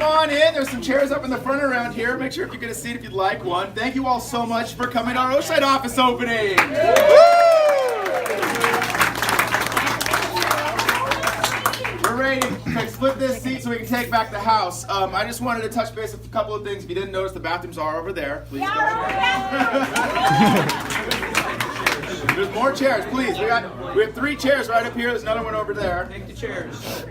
Come on in. There's some chairs up in the front around here. Make sure if you get a seat if you'd like one. Thank you all so much for coming to our Oceanside office opening. We're ready to split this seat so we can take back the house. I just wanted to touch base with a couple of things. If you didn't notice, the bathrooms are over there. Please go. There's more chairs, please. We have 3 chairs right up here. There's another one over there. Take the chairs.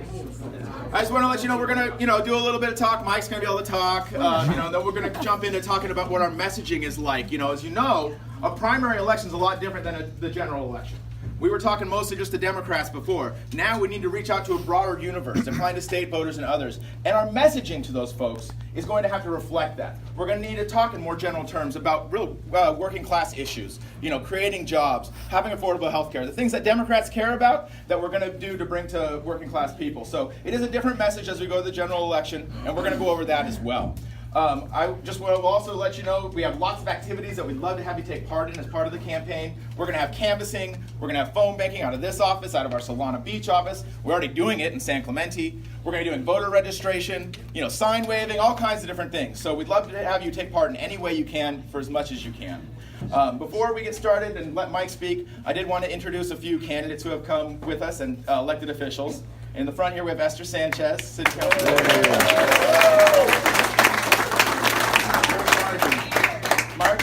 I just want to let you know we're gonna, do a little bit of talk. Mike's gonna be able to talk. And then we're gonna jump into talking about what our messaging is like. As you know, a primary election is a lot different than the general election. We were talking mostly just to Democrats before. Now we need to reach out to a broader universe, applying to state voters and others. And our messaging to those folks is going to have to reflect that. We're going to need to talk in more general terms about real working class issues, creating jobs, having affordable health care, the things that Democrats care about that we're going to do to bring to working class people. So it is a different message as we go to the general election, and we're going to go over that as well. I just want to also let you know we have lots of activities that we'd love to have you take part in as part of the campaign. We're going to have canvassing. We're going to have phone banking out of this office, out of our Solana Beach office. We're already doing it in San Clemente. We're going to be doing voter registration, sign waving, all kinds of different things. So we'd love to have you take part in any way you can for as much as you can. Before we get started and let Mike speak, I did want to introduce a few candidates who have come with us and elected officials. In the front here we have Esther Sanchez, City Councilor.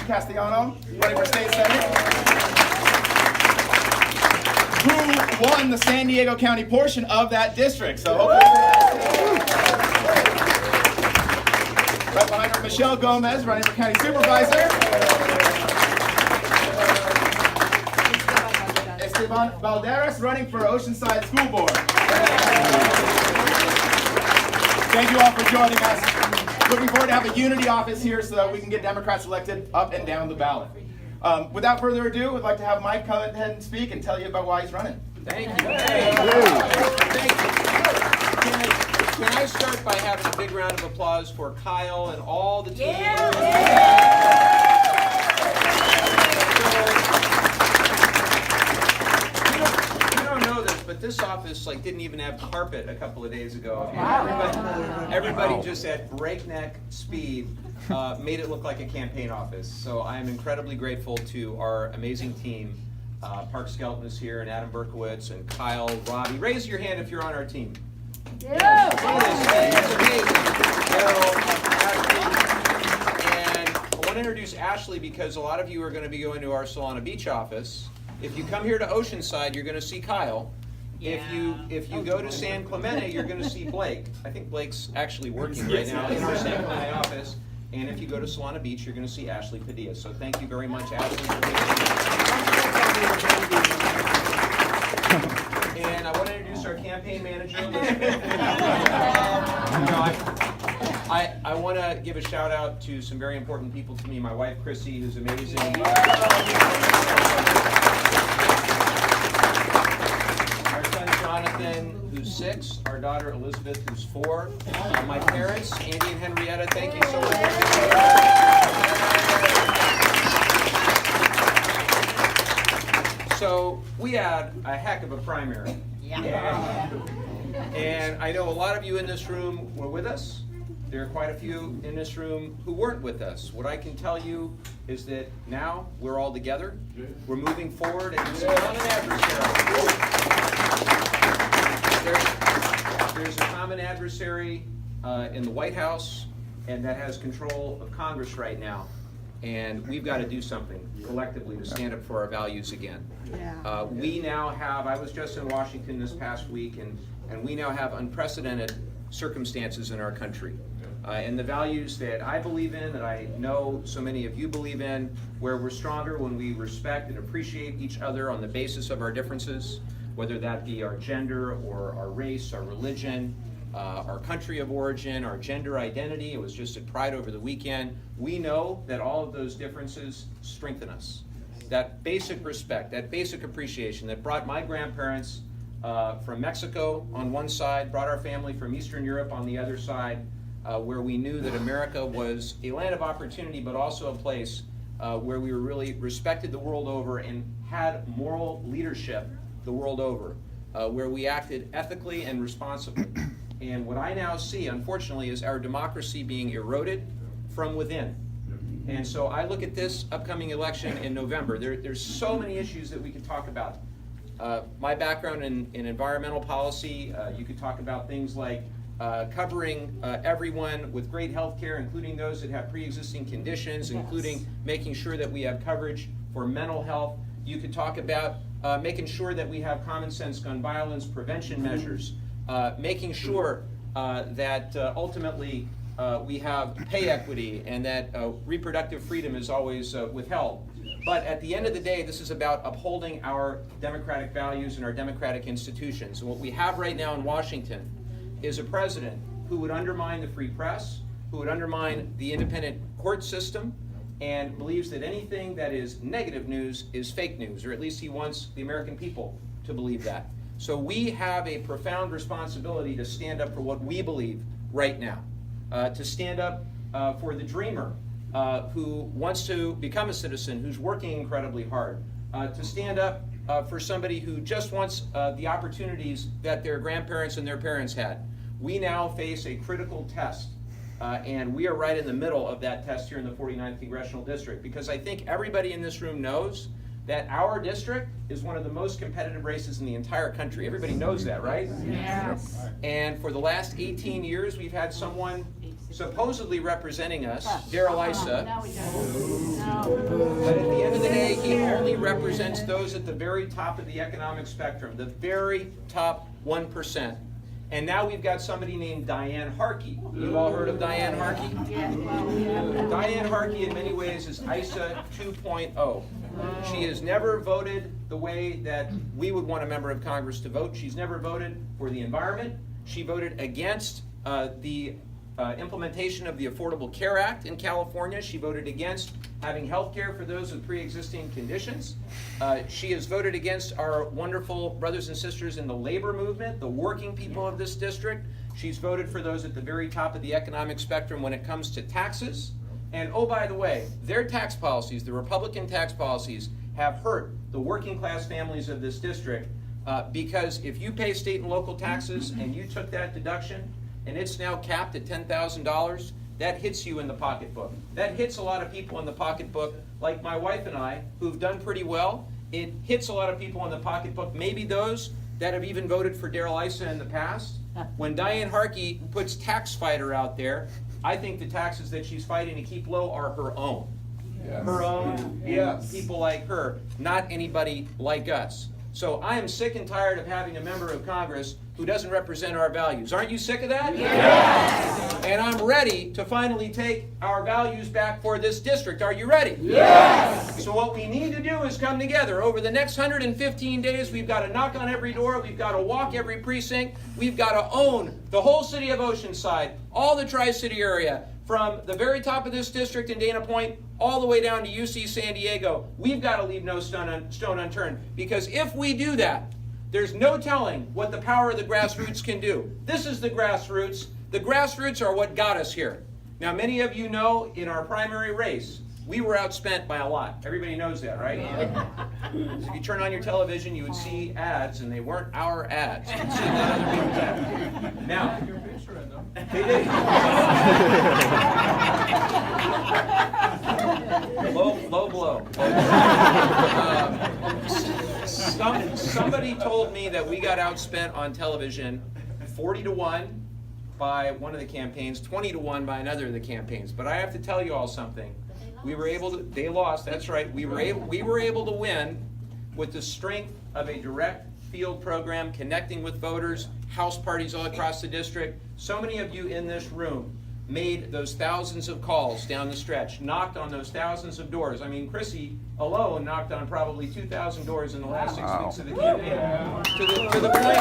Castellano, running for state senate, who won the San Diego County portion of that district. So hopefully, right behind her, Michelle Gomez, running for county supervisor. Esteban Valderas, running for Oceanside School Board. Thank you all for joining us. Looking forward to have a unity office here so that we can get Democrats elected up and down the ballot. Without further ado, I'd like to have Mike come ahead and speak and tell you about why he's running. Thank you. Thank you. Can I start by having a big round of applause for Kyle and all the team? But this office didn't even have carpet a couple of days ago. Everybody just at breakneck speed made it look like a campaign office. So I am incredibly grateful to our amazing team. Park Skelton is here, and Adam Berkowitz, and Kyle, Robbie. Raise your hand if you're on our team. Yeah. It's amazing. And I want to introduce Ashley because a lot of you are going to be going to our Solana Beach office. If you come here to Oceanside, you're going to see Kyle. Yeah. If you go to San Clemente, you're going to see Blake. I think Blake's actually working right now in our San Clemente office. And if you go to Solana Beach, you're going to see Ashley Padilla. So thank you very much, Ashley. And I want to introduce our campaign manager. I want to give a shout out to some very important people to me. My wife, Chrissy, who's amazing. Jonathan, who's 6, our daughter Elizabeth, who's 4, my parents, Andy and Henrietta, thank you so much. So we had a heck of a primary. Yeah. And I know a lot of you in this room were with us. There are quite a few in this room who weren't with us. What I can tell you is that now we're all together. We're moving forward, and there's a common adversary. There's a common adversary in the White House, and that has control of Congress right now. And we've got to do something collectively to stand up for our values again. Yeah. We now have, I was just in Washington this past week, and we now have unprecedented circumstances in our country. And the values that I believe in, that I know so many of you believe in, where we're stronger when we respect and appreciate each other on the basis of our differences, whether that be our gender or our race, our religion, our country of origin, our gender identity. It was just at Pride over the weekend. We know that all of those differences strengthen us. That basic respect, that basic appreciation that brought my grandparents from Mexico on one side, brought our family from Eastern Europe on the other side, where we knew that America was a land of opportunity, but also a place where we were really respected the world over and had moral leadership the world over, where we acted ethically and responsibly. And what I now see, unfortunately, is our democracy being eroded from within. And so I look at this upcoming election in November. There's so many issues that we could talk about. My background in environmental policy, you could talk about things like covering everyone with great health care, including those that have pre-existing conditions, including making sure that we have coverage for mental health. You could talk about making sure that we have common sense gun violence prevention measures, making sure that ultimately we have pay equity and that reproductive freedom is always withheld. But at the end of the day, this is about upholding our democratic values and our democratic institutions. And what we have right now in Washington is a president who would undermine the free press, who would undermine the independent court system, and believes that anything that is negative news is fake news, or at least he wants the American people to believe that. So we have a profound responsibility to stand up for what we believe right now, to stand up for the dreamer who wants to become a citizen, who's working incredibly hard, to stand up for somebody who just wants the opportunities that their grandparents and their parents had. We now face a critical test, and we are right in the middle of that test here in the 49th Congressional District, because I think everybody in this room knows that our district is one of the most competitive races in the entire country. Everybody knows that, right? Yes. And for the last 18 years, we've had someone supposedly representing us, Darrell Issa. No, we don't. No. But at the end of the day, he only represents those at the very top of the economic spectrum, the very top 1%. And now we've got somebody named Diane Harkey. You've all heard of Diane Harkey? Yeah, well, yeah. Diane Harkey in many ways is Issa 2.0. She has never voted the way that we would want a member of Congress to vote. She's never voted for the environment. She voted against the implementation of the Affordable Care Act in California. She voted against having health care for those with pre-existing conditions. She has voted against our wonderful brothers and sisters in the labor movement, the working people of this district. She's voted for those at the very top of the economic spectrum when it comes to taxes. And oh, by the way, their tax policies, the Republican tax policies, have hurt the working class families of this district because if you pay state and local taxes and you took that deduction and it's now capped at $10,000, that hits you in the pocketbook. That hits a lot of people in the pocketbook, like my wife and I, who've done pretty well. It hits a lot of people in the pocketbook, maybe those that have even voted for Darrell Issa in the past. When Diane Harkey puts tax fighter out there, I think the taxes that she's fighting to keep low are her own. Yes. Her own and people like her, not anybody like us. So I am sick and tired of having a member of Congress who doesn't represent our values. Aren't you sick of that? Yes. And I'm ready to finally take our values back for this district. Are you ready? Yes. So what we need to do is come together. Over the next 115 days, we've got to knock on every door. We've got to walk every precinct. We've got to own the whole city of Oceanside, all the Tri-City area, from the very top of this district in Dana Point all the way down to UC San Diego. We've got to leave no stone unturned, because if we do that, there's no telling what the power of the grassroots can do. This is the grassroots. The grassroots are what got us here. Now, many of you know in our primary race, we were outspent by a lot. Everybody knows that, right? If you turn on your television, you would see ads, and they weren't our ads. You'd see that other people's ads. Now, they did. Low blow. Somebody told me that we got outspent on television 40-1 by one of the campaigns, 20-1 by another of the campaigns. But I have to tell you all something. We were able to. They lost. That's right. We were able to win with the strength of a direct field program, connecting with voters, house parties all across the district. So many of you in this room made those thousands of calls down the stretch, knocked on those thousands of doors. I mean, Chrissy alone knocked on probably 2,000 doors in the last 6 weeks of the campaign. To the point,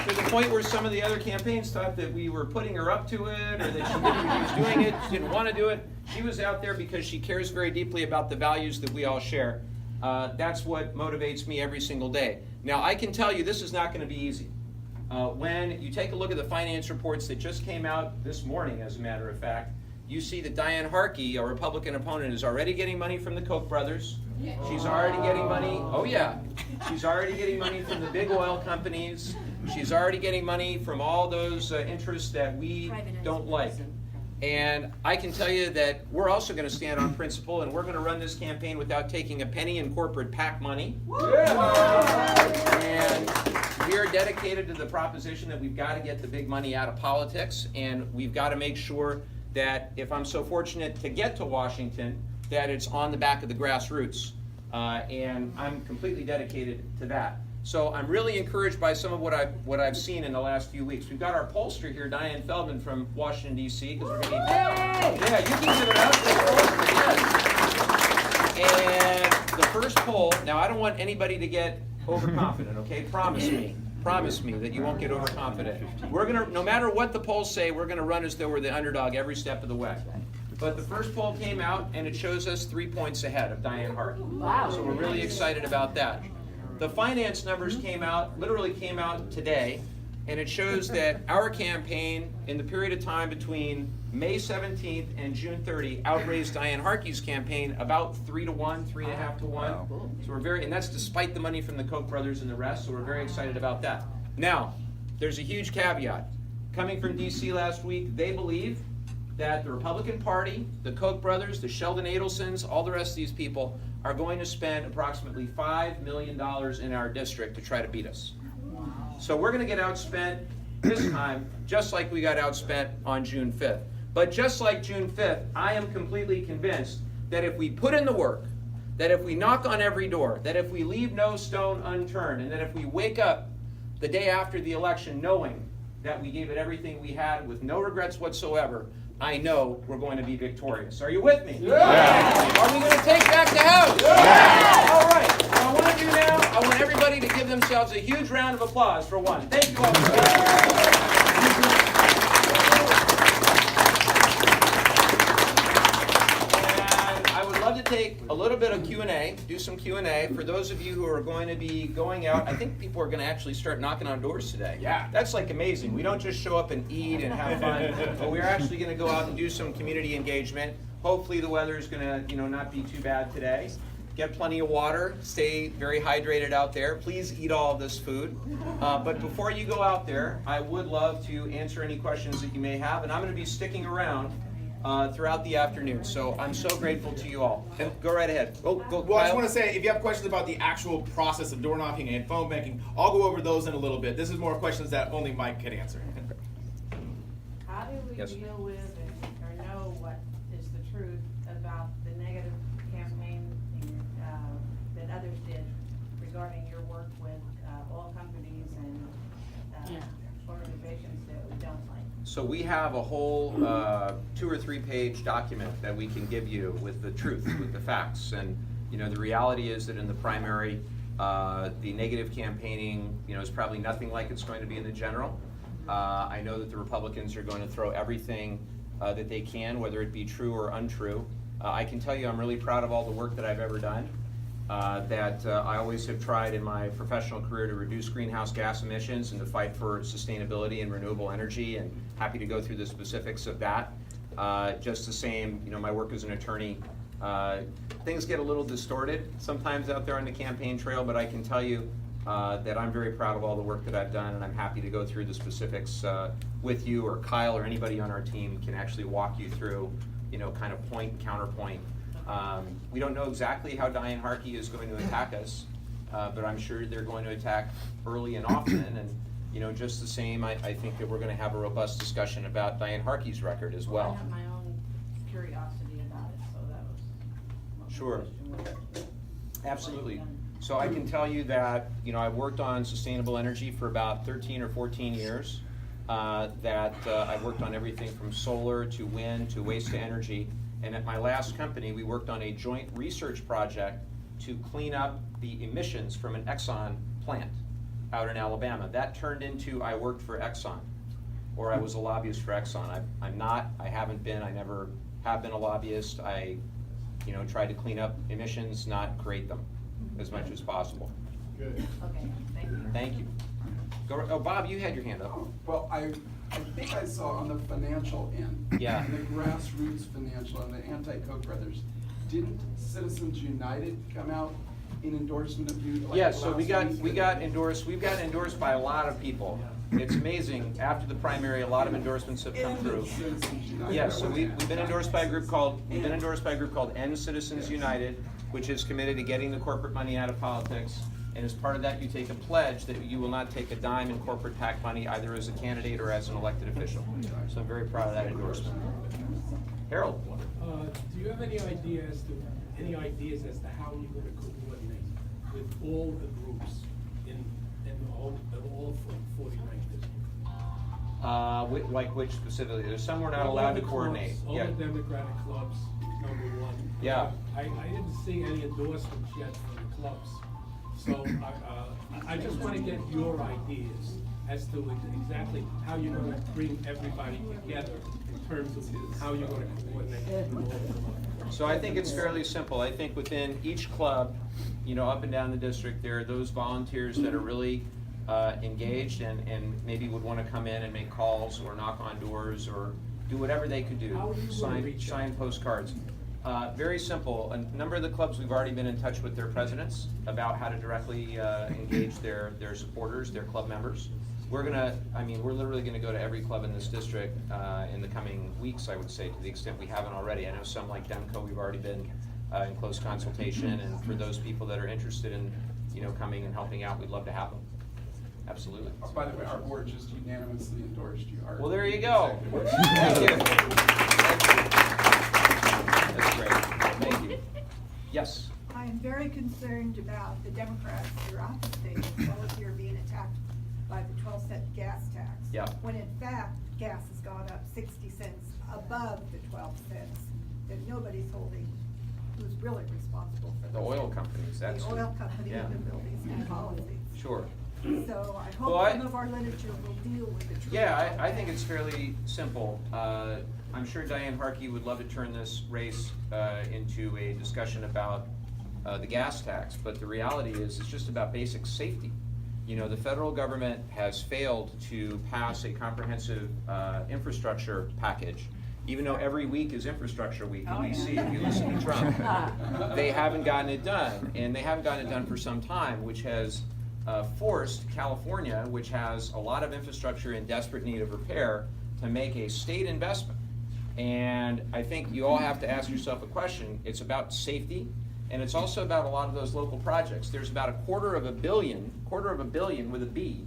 to the point where some of the other campaigns thought that we were putting her up to it, or that she was doing it, she didn't want to do it. She was out there because she cares very deeply about the values that we all share. That's what motivates me every single day. Now, I can tell you this is not going to be easy. When you take a look at the finance reports that just came out this morning, as a matter of fact, you see that Diane Harkey, a Republican opponent, is already getting money from the Koch brothers. She's already getting money, oh yeah, she's already getting money from the big oil companies. She's already getting money from all those interests that we don't like. And I can tell you that we're also going to stand on principle, and we're going to run this campaign without taking a penny in corporate PAC money. And we are dedicated to the proposition that we've got to get the big money out of politics, and we've got to make sure that if I'm so fortunate to get to Washington, that it's on the back of the grassroots. And I'm completely dedicated to that. So I'm really encouraged by some of what I've seen in the last few weeks. We've got our pollster here, Diane Feldman from Washington, D.C. Because we're going to yeah, you can give it up. Yes. And the first poll, now I don't want anybody to get overconfident, okay? Promise me that you won't get overconfident. We're going to, no matter what the polls say, we're going to run as though we're the underdog every step of the way. But the first poll came out, and it shows us 3 points ahead of Diane Harkey. Wow. So we're really excited about that. The finance numbers literally came out today, and it shows that our campaign in the period of time between May 17th and June 30 outraised Diane Harkey's campaign about 3 to 1, 3.5 to 1. Wow. So and that's despite the money from the Koch brothers and the rest, so we're very excited about that. Now, there's a huge caveat. Coming from DC last week, they believe that the Republican Party, the Koch brothers, the Sheldon Adelsons, all the rest of these people are going to spend approximately $5 million in our district to try to beat us. So we're going to get outspent this time, just like we got outspent on June 5th. But just like June 5th, I am completely convinced that if we put in the work, that if we knock on every door, that if we leave no stone unturned, and that if we wake up the day after the election knowing that we gave it everything we had with no regrets whatsoever, I know we're going to be victorious. Are you with me? Yeah. Are we going to take back the house? Yeah. All right. What I want to do now, I want everybody to give themselves a huge round of applause for one. Thank you all for And I would love to take a little bit of Q&A, do some Q&A. For those of you who are going to be going out, I think people are going to actually start knocking on doors today. Yeah. That's like amazing. We don't just show up and eat and have fun, but we're actually going to go out and do some community engagement. Hopefully the weather is going to, not be too bad today. Get plenty of water. Stay very hydrated out there. Please eat all of this food. But before you go out there, I would love to answer any questions that you may have, and I'm going to be sticking around throughout the afternoon. So I'm so grateful to you all. And go right ahead. Go, well, I just want to say, if you have questions about the actual process of door knocking and phone banking, I'll go over those in a little bit. This is more questions that only Mike can answer. How do we deal with or know what is the truth about the negative campaign that others did regarding your work with oil companies and organizations that we don't like? So we have a whole 2 or 3 page document that we can give you with the truth, with the facts. And the reality is that in the primary, the negative campaigning, is probably nothing like it's going to be in the general. I know that the Republicans are going to throw everything that they can, whether it be true or untrue. I can tell you I'm really proud of all the work that I've ever done. That I always have tried in my professional career to reduce greenhouse gas emissions and to fight for sustainability and renewable energy, and happy to go through the specifics of that. Just the same, my work as an attorney, things get a little distorted sometimes out there on the campaign trail, but I can tell you that I'm very proud of all the work that I've done, and I'm happy to go through the specifics with you, or Kyle or anybody on our team can actually walk you through, kind of point and counterpoint. We don't know exactly how Diane Harkey is going to attack us, but I'm sure they're going to attack early and often. And just the same, I think that we're going to have a robust discussion about Diane Harkey's record as well. I have my own curiosity about it, so that was what my Sure. question was. Absolutely. So I can tell you that I've worked on sustainable energy for about 13 or 14 years. I've worked on everything from solar to wind to waste to energy. And at my last company, we worked on a joint research project to clean up the emissions from an Exxon plant out in Alabama. That turned into I worked for Exxon, or I was a lobbyist for Exxon. I'm not, I haven't been, I never have been a lobbyist. I try to clean up emissions, not create them as much as possible. Good. Okay, thank you. Thank you. Go, oh, Bob, you had your hand up. Well, I think I saw on the financial end. Yeah. And the grassroots financial and the anti-Koch brothers, didn't Citizens United come out in endorsement of you? Like Yes, so last we week? got endorsed. We've gotten endorsed by a lot of people. It's amazing. After the primary, a lot of endorsements have come through. Citizens United. Yes, so we've been endorsed by a group called End Citizens United, which is committed to getting the corporate money out of politics. And as part of that, you take a pledge that you will not take a dime in corporate PAC money, either as a candidate or as an elected official. So I'm very proud of that endorsement. Harold? Do you have any ideas as to how you're going to coordinate with all the groups in all 49 districts? Like which specifically? There's some we're not allowed to coordinate. All the Democratic clubs, number one. Yeah. I didn't see any endorsements yet from the clubs. So I just want to get your ideas as to exactly how you're going to bring everybody together in terms of how you're going to coordinate with all of them. So I think it's fairly simple. I think within each club, up and down the district, there are those volunteers that are really engaged and maybe would want to come in and make calls or knock on doors or do whatever they could do. How are you going to reach Sign postcards. Very simple. A number of the clubs, we've already been in touch with their presidents about how to directly engage their supporters, their club members. We're literally gonna go to every club in this district in the coming weeks, I would say, to the extent we haven't already. I know some like Demco, we've already been in close consultation, and for those people that are interested in, coming and helping out, we'd love to have them. Absolutely. Oh, by the way, our board just unanimously endorsed you. Well, there you go. Thank you. That's great. Thank you. Yes. I am very concerned about the Democrats throughout the state, as well as here being attacked by the 12-cent gas tax. Yeah. When in fact, gas has gone up 60 cents above the 12 cents, that nobody's holding, who's really responsible for The oil companies, that's. The oil company yeah. and the buildings and policies. Sure. So I Well, hope some of our literature will deal with the truth. Yeah, I think it's fairly simple. I'm sure Diane Harkey would love to turn this race into a discussion about the gas tax, but the reality is it's just about basic safety. The federal government has failed to pass a comprehensive infrastructure package, even though every week is infrastructure week in DC, if you listen to Trump. They haven't gotten it done, and they haven't gotten it done for some time, which has forced California, which has a lot of infrastructure in desperate need of repair, to make a state investment. And I think you all have to ask yourself a question. It's about safety, and it's also about a lot of those local projects. There's about $250 million with a B,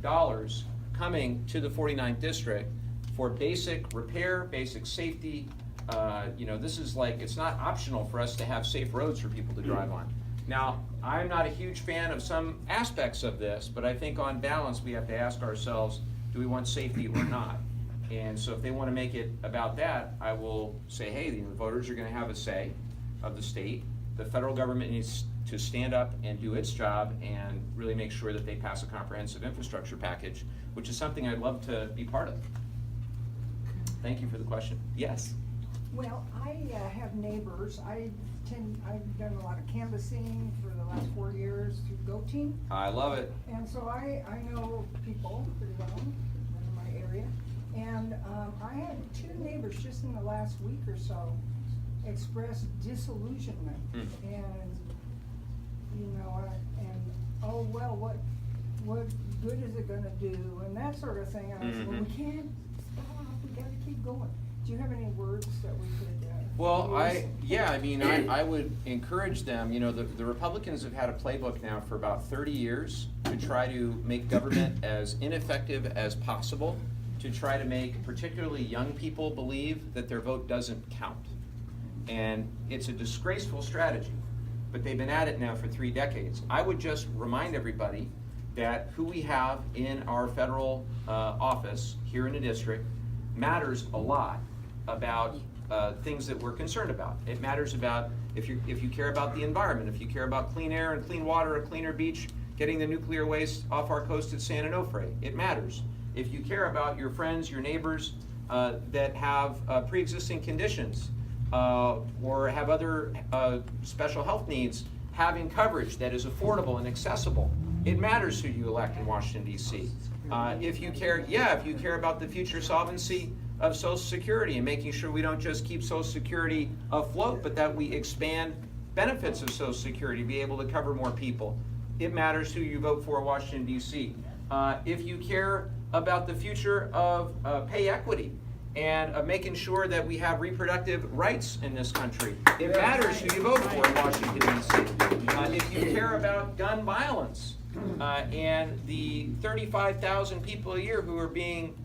dollars coming to the 49th district for basic repair, basic safety. This is like, it's not optional for us to have safe roads for people to drive on. Now, I'm not a huge fan of some aspects of this, but I think on balance we have to ask ourselves, do we want safety or not? And so if they want to make it about that, I will say, hey, the voters are going to have a say of the state. The federal government needs to stand up and do its job and really make sure that they pass a comprehensive infrastructure package, which is something I'd love to be part of. Thank you for the question. Yes? Well, I have neighbors. I've done a lot of canvassing for the last 4 years through Go Team. I love it. And so I know people pretty well in my area. And I had 2 neighbors just in the last week or so express disillusionment. And, what good is it gonna do? And that sort of thing. And I said, well, we can't stop, we gotta keep going. Do you have any words that we could Well, use? I would encourage them. The Republicans have had a playbook now for about 30 years to try to make government as ineffective as possible, to try to make particularly young people believe that their vote doesn't count. And it's a disgraceful strategy, but they've been at it now for 3 decades. I would just remind everybody that who we have in our federal office here in the district matters a lot about things that we're concerned about. It matters about if you care about the environment, if you care about clean air and clean water, a cleaner beach, getting the nuclear waste off our coast at San Onofre. It matters. If you care about your friends, your neighbors that have pre-existing conditions or have other special health needs, having coverage that is affordable and accessible. it matters who you elect in Washington, D.C. If you care about the future solvency of Social Security and making sure we don't just keep Social Security afloat, but that we expand benefits of Social Security to be able to cover more people. It matters who you vote for in Washington, D.C. If you care about the future of pay equity and making sure that we have reproductive rights in this country, it matters who you vote for in Washington, D.C. If you care about gun violence and the 35,000 people a year who are being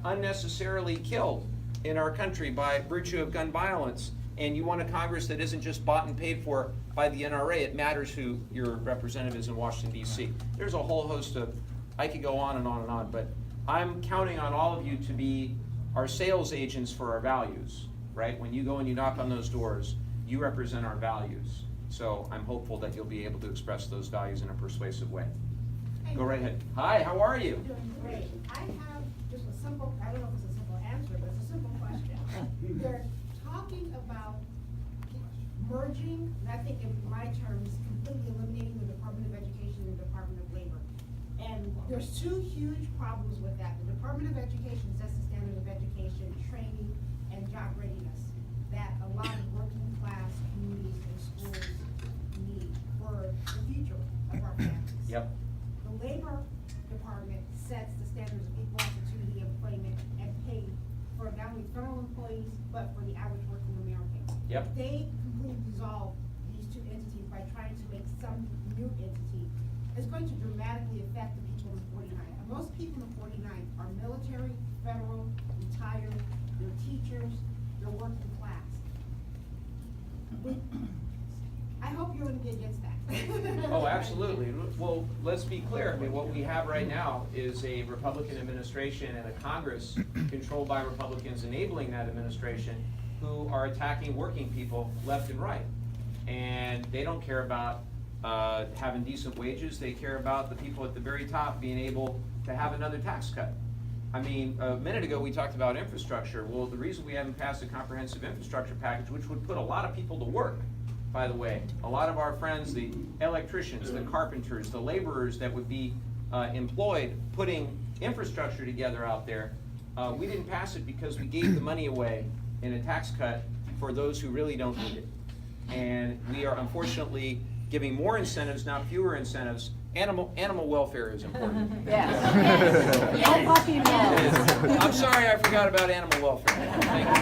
unnecessarily killed in our country by virtue of gun violence, and you want a Congress that isn't just bought and paid for by the NRA, it matters who your representative is in Washington, D.C. There's a whole host of, I could go on and on and on, but I'm counting on all of you to be our sales agents for our values, right? When you go and you knock on those doors, you represent our values. So I'm hopeful that you'll be able to express those values in a persuasive way. Go right ahead. Hi, how are you? Doing great. I have just a simple, I don't know if it's a simple answer, but it's a simple question. They're talking about merging, and I think in my terms, completely eliminating the Department of Education and the Department of Labor. And there's two huge problems with that. The Department of Education sets the standard of education, training, and job readiness that a lot of working class communities and schools need for the future of our families. Yep. The Labor Department sets the standards of equal opportunity employment and pay for not only federal employees, but for the average working American. Yep. They completely dissolve these two entities by trying to make some new entity. It's going to dramatically affect the people in the 49. And most people in the 49 are military, federal, retired, they're teachers, they're working class. I hope you're going to be against that. Oh, absolutely. Well, let's be clear. I mean, what we have right now is a Republican administration and a Congress controlled by Republicans enabling that administration who are attacking working people left and right. And they don't care about having decent wages. They care about the people at the very top being able to have another tax cut. I mean, a minute ago we talked about infrastructure. Well, the reason we haven't passed a comprehensive infrastructure package, which would put a lot of people to work, by the way, a lot of our friends, the electricians, the carpenters, the laborers that would be employed putting infrastructure together out there, we didn't pass it because we gave the money away in a tax cut for those who really don't need it. And we are unfortunately giving more incentives, not fewer incentives. Animal welfare is important. Yes. No puppy mills. I'm sorry I forgot about animal welfare. Thank you.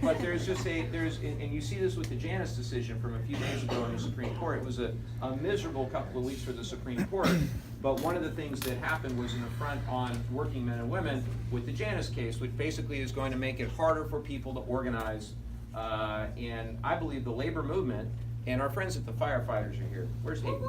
But there's just and you see this with the Janus decision from a few days ago in the Supreme Court. It was a miserable couple of weeks for the Supreme Court. But one of the things that happened was an affront on working men and women with the Janus case, which basically is going to make it harder for people to organize. And I believe the labor movement and our friends at the firefighters are here. Where's Hayden?